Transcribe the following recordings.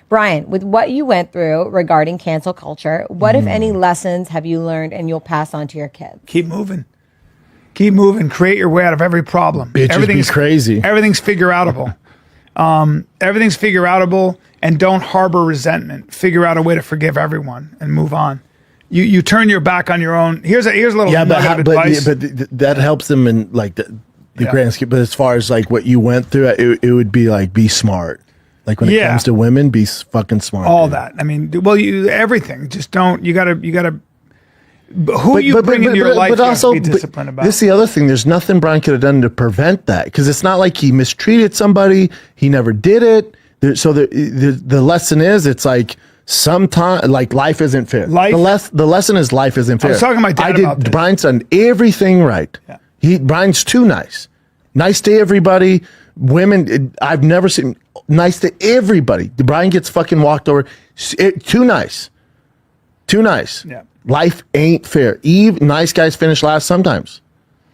Brian, with what you went through regarding cancel culture, what, if any, lessons have you learned and you'll pass on to your kids? Keep moving. Keep moving. Create your way out of every problem. Everything's crazy. Everything's figure outable. Everything's figure outable, and don't harbor resentment. Figure out a way to forgive everyone and move on. You turn your back on your own. Here's a little nugget of advice. But that helps them in like the grand scheme. But as far as like what you went through, it would be like, be smart. Like when it comes to women, be fucking smart. All that. I mean, well, everything. Just don't. You gotta. Who you bring into your life, but also, you have to be disciplined about. This is the other thing. There's nothing Brian could have done to prevent that, because it's not like he mistreated somebody. He never did it. So the lesson is, it's like sometimes, like, life isn't fair. The lesson is life isn't fair. I was talking to my dad about this. Brian's done everything right. Yeah. Brian's too nice. Nice to everybody. Women, I've never seen nice to everybody. Brian gets fucking walked over. Too nice. Too nice. Yeah. Life ain't fair. Nice guys finish last sometimes.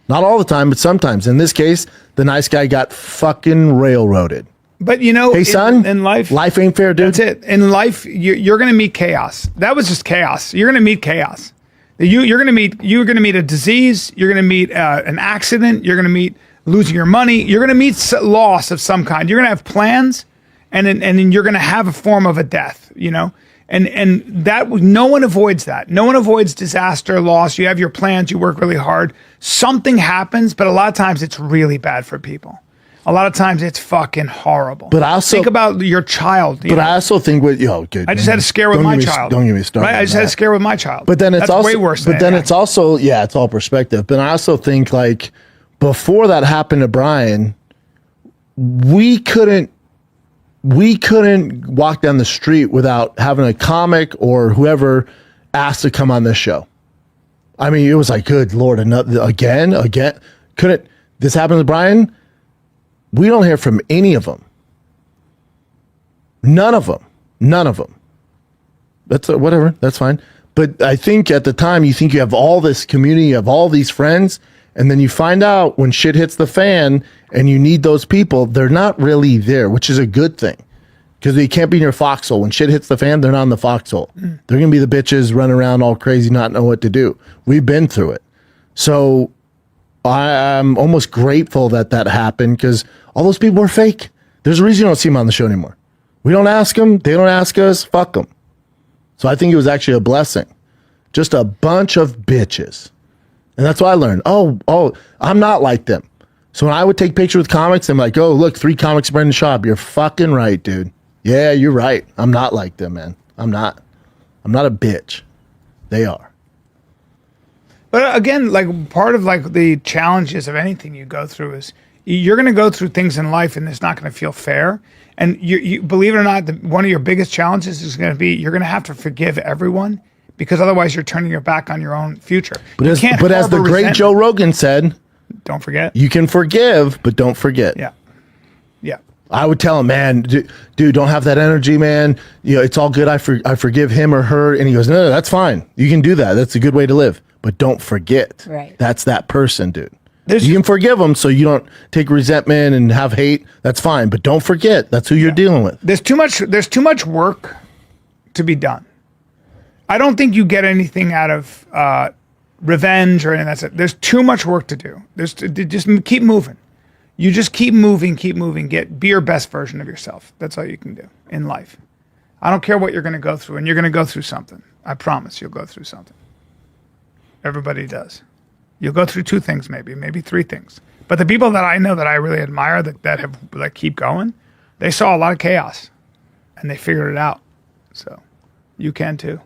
Not all the time, but sometimes. In this case, the nice guy got fucking railroaded. But you know, hey son, in life ain't fair, dude. That's it. In life, you're going to meet chaos. That was just chaos. You're going to meet chaos. You're going to meet a disease. You're going to meet an accident. You're going to meet losing your money. You're going to meet loss of some kind. You're going to have plans, and then you're going to have a form of a death. You know. And that, no one avoids that. No one avoids disaster, loss. You have your plans. You work really hard. Something happens, but a lot of times it's really bad for people. A lot of times it's fucking horrible. But I also think about your child. I also think with I just had a scare with my child. Don't get me started. Right? I just had a scare with my child. But then it's also way worse. But then it's also it's all perspective. But I also think, like, before that happened to Brian, we couldn't walk down the street without having a comic or whoever asked to come on this show. I mean, it was like, good Lord, again. Couldn't this happen to Brian? We don't hear from any of them. None of them. That's whatever. That's fine. But I think at the time, you think you have all this community, you have all these friends, and then you find out when shit hits the fan and you need those people, they're not really there, which is a good thing. Because they can't be in your foxhole. When shit hits the fan, they're not in the foxhole. They're going to be the bitches running around all crazy, not know what to do. We've been through it. So I'm almost grateful that happened, because all those people are fake. There's a reason you don't see them on the show anymore. We don't ask them. They don't ask us. Fuck them. So I think it was actually a blessing. Just a bunch of bitches. And that's what I learned. Oh, I'm not like them. So when I would take pictures with comics, I'm like, oh, look, 3 comics spreading the shop. You're fucking right, dude. Yeah, you're right. I'm not like them, man. I'm not a bitch. They are. But again, like, part of like the challenges of anything you go through is you're going to go through things in life, and it's not going to feel fair. And you believe it or not, one of your biggest challenges is going to be, you're going to have to forgive everyone, because otherwise you're turning your back on your own future. But as the great Joe Rogan said, don't forget. You can forgive, but don't forget. Yeah. I would tell him, man, dude, don't have that energy, man. You know, it's all good. I forgive him or her. And he goes, no, that's fine. You can do that. That's a good way to live. But don't forget. Right. That's that person, dude. You can forgive them so you don't take resentment and have hate. That's fine. But don't forget. That's who you're dealing with. There's too much work to be done. I don't think you get anything out of revenge or anything. That's it. There's too much work to do. Just keep moving. You just keep moving. Be your best version of yourself. That's all you can do in life. I don't care what you're going to go through, and you're going to go through something. I promise you'll go through something. Everybody does. You'll go through 2 things, maybe 3 things. But the people that I know that I really admire that keep going, they saw a lot of chaos, and they figured it out. So you can too.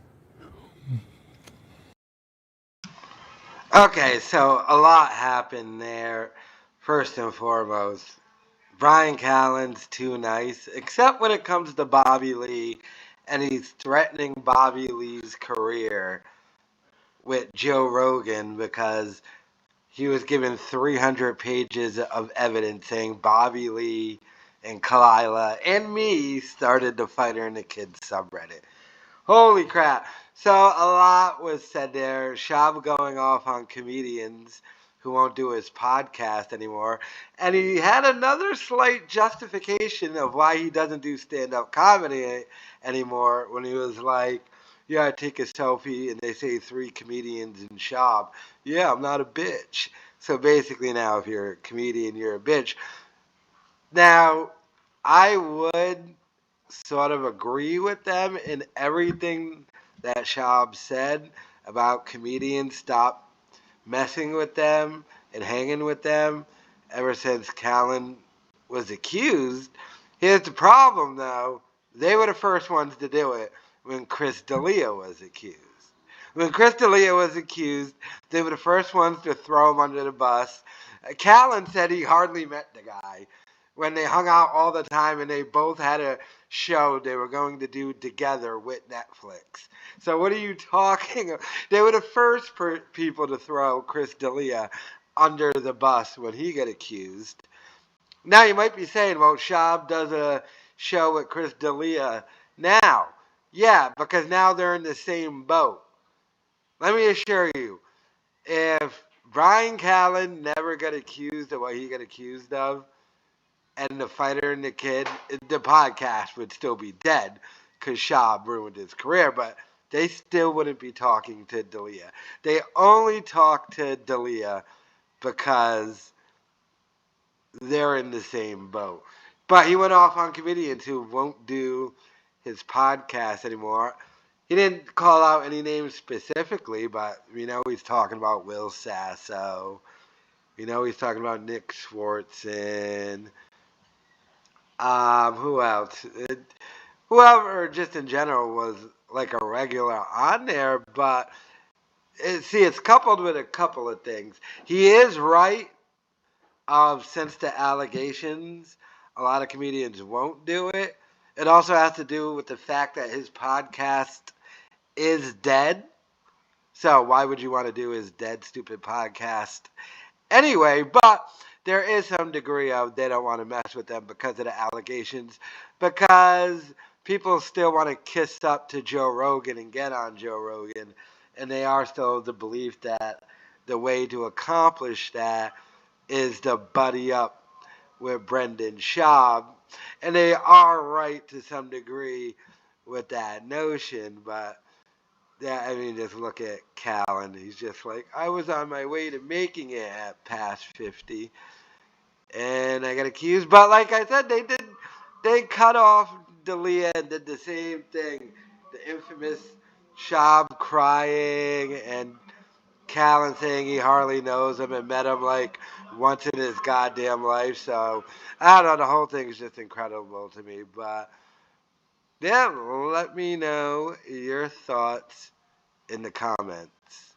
Okay, so a lot happened there. First and foremost, Brian Callen's too nice, except when it comes to Bobby Lee, and he's threatening Bobby Lee's career with Joe Rogan because he was given 300 pages of evidence saying Bobby Lee and Kalila and me started the Fighter and the Kids subreddit. Holy crap. So a lot was said there. Schaub going off on comedians who won't do his podcast anymore. And he had another slight justification of why he doesn't do stand-up comedy anymore when he was like, yeah, I take a selfie and they say 3 comedians in Schaub. Yeah, I'm not a bitch. So basically now if you're a comedian, you're a bitch. Now, I would sort of agree with them in everything that Schaub said about comedians. Stop messing with them and hanging with them ever since Callen was accused. Here's the problem, though. They were the first ones to do it when Chris D'Elia was accused. When Chris D'Elia was accused, they were the first ones to throw him under the bus. Callen said he hardly met the guy when they hung out all the time and they both had a show they were going to do together with Netflix. So what are you talking about? They were the first people to throw Chris D'Elia under the bus when he got accused. Now you might be saying, well, Schaub does a show with Chris D'Elia now. Yeah, because now they're in the same boat. Let me assure you, if Brian Callen never got accused of what he got accused of, and the fighter and the kid, the podcast would still be dead because Schaub ruined his career, but they still wouldn't be talking to D'Elia. They only talk to D'Elia because they're in the same boat. But he went off on comedians who won't do his podcast anymore. He didn't call out any names specifically, but we know he's talking about Will Sasso. We know he's talking about Nick Swartzen. Who else? Whoever, just in general, was like a regular on there. But it's coupled with a couple of things. He is right. Since the allegations, a lot of comedians won't do it. It also has to do with the fact that his podcast is dead. So why would you want to do his dead, stupid podcast anyway? But there is some degree of they don't want to mess with them because of the allegations, because people still want to kiss up to Joe Rogan and get on Joe Rogan, and they are still of the belief that the way to accomplish that is to buddy up with Brendan Schaub, and they are right to some degree with that notion, but yeah, I mean, just look at Callen. He's just like, I was on my way to making it at past 50, and I got accused. But like I said, they cut off D'Elia and did the same thing. The infamous Schaub crying and Callen saying he hardly knows him and met him like once in his goddamn life. So I don't know. The whole thing is just incredible to me. But yeah, let me know your thoughts in the comments.